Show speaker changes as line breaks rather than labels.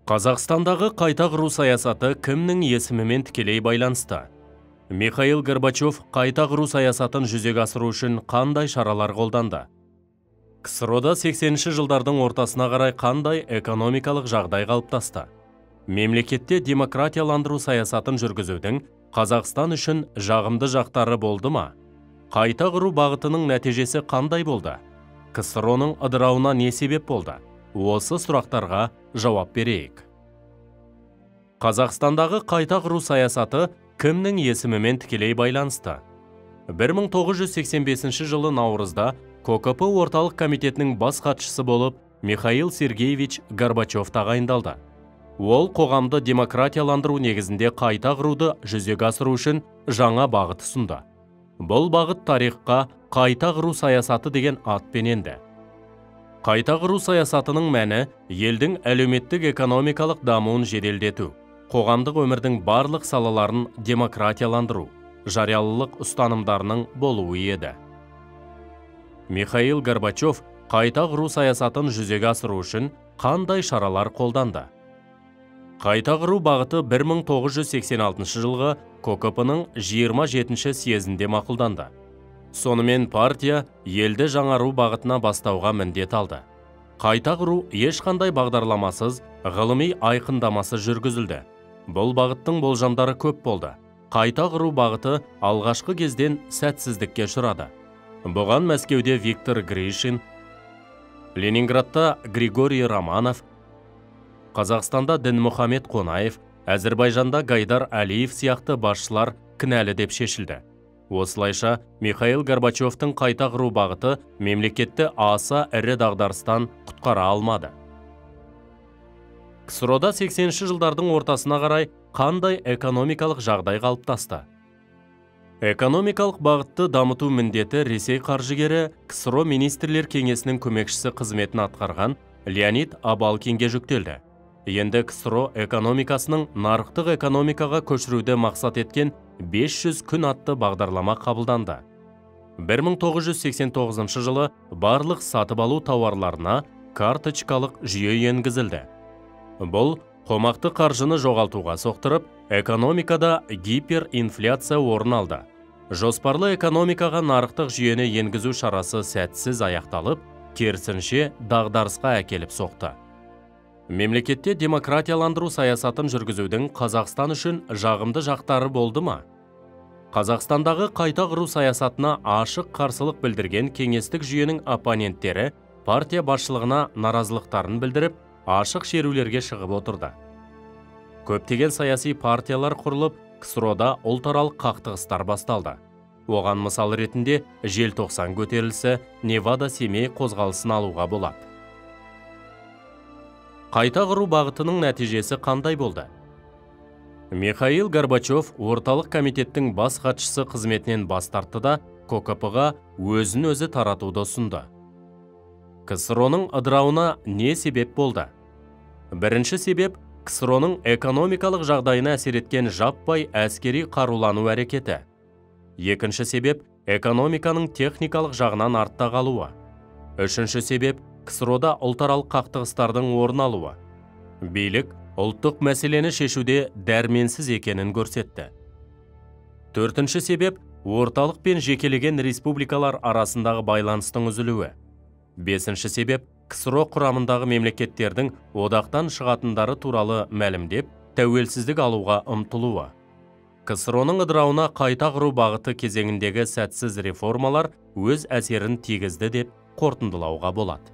Қазақстандағы қайта құру саясаты кімнің есімімен тікелей байланысты? Михаил Горбачев қайта құру саясатын жүзеге асыру үшін қандай шаралар қолданды? КСРОда 80-ші жылдардың ортасына қарай қандай экономикалық жағдай қалыптасты? Мемлекетте демократияландыру саясатын жүргізудің Қазақстан үшін жағымды жақтары болды ма? Қайта құру бағытының нәтижесі қандай болды? КСРОның ыдырауына не себеп болды? Осы сұрақтарға жауап берейік. Қазақстандағы қайта құру саясаты кімнің есімімен тікелей байланысты? 1985 жылы наурызда КОКП орталық комитетінің бас хатшысы болып Михаил Сергеевич Горбачев тағайындалды. Ол қоғамды демократияландыру негізінде қайта құруды жүзеге асыру үшін жаңа бағыт ұсынды. Бұл бағыт тарихқа қайта құру саясаты деген атпен енді. Қайта құру саясатының мәні елдің әлеуметтік экономикалық дамуын жеделдету, қоғамдық өмірдің барлық салаларын демократияландыру, жариялылық ұстанымдарының болуы еді. Михаил Горбачев қайта құру саясатын жүзеге асыру үшін қандай шаралар қолданды? Қайта құру бағыты 1986 жылғы КОКП-ның 27-ші съезінде мақұлданды. Сонымен партия елді жаңару бағытына бастауға міндет алды. Қайта құру ешқандай бағдарламасыз, ғылыми айқындамасы жүргізілді. Бұл бағыттың болжамдары көп болды. Қайта құру бағыты алғашқы кезден сәтсіздікке ұшырады. Бұған Мәскеуде Виктор Гришин, Ленинградта Григорий Романов, Қазақстанда Дінмұхамед Қонаев, Әзірбайжанда Гайдар Әлиев сияқты басшылар кінәлі деп шешілді. Осылайша, Михаил Горбачевтың қайта құру бағыты мемлекетті аса ірі дағдарыстан құтқара алмады. КСРОда 80-ші жылдардың ортасына қарай қандай экономикалық жағдай қалыптасты? Экономикалық бағытты дамыту міндеті Ресей қаржыгері КСРО министрлер кеңесінің көмекшісі қызметін атқарған Леонид Абалкинге жүктелді. Енді КСРО экономикасының нарықтық экономикаға көшіруді мақсат еткен 500 күн атты бағдарлама қабылданды. 1989 жылы барлық сатып алу тауарларына карточкалық жүйе енгізілді. Бұл қомақты қаржыны жоғалтуға соқтырып, экономикада гиперинфляция орын алды. Жоспарлы экономикаға нарықтық жүйені енгізу шарасы сәтсіз аяқталып, керісінше дағдарысқа әкеліп соқты. Мемлекетте демократияландыру саясатын жүргізудің Қазақстан үшін жағымды жақтары болды ма? Қазақстандағы қайта құру саясатына ашық қарсылық білдірген кеңестік жүйенің оппоненттері партия басшылығына наразылықтарын білдіріп, ашық шерулерге шығып отырды. Көптеген саяси партиялар құрылып, КСРОда ұлтаралық қақтығыстар басталды. Оған мысал ретінде желтоқсан көтерілісі, Невада-Семей қозғалысын алуға болады. Қайта құру бағытының нәтижесі қандай болды? Михаил Горбачев орталық комитеттің бас хатшысы қызметінен бас тартты да КОКП-ға өзін өзі таратуды ұсынды. КСРОның ыдырауына не себеп болды? Бірінші себеп КСРОның экономикалық жағдайына әсер еткен жаппай әскери қарулану әрекеті. Екінші себеп экономиканың техникалық жағынан артта қалуы. Үшінші себеп КСРОда ұлтаралық қақтығыстардың орын алуы. Билік ұлттық мәселені шешуде дәрменсіз екенін көрсетті. Төртінші себеп орталық пен жекелеген республикалар арасындағы байланыстың үзілуі. Бесінші себеп КСРО құрамындағы мемлекеттердің одақтан шығатындары туралы мәлімдеп, тәуелсіздік алуға ұмтылуы. КСРОның ыдырауына қайта құру бағыты кезеңіндегі сәтсіз реформалар өз әсерін тигізді деп қорытындылауға болады.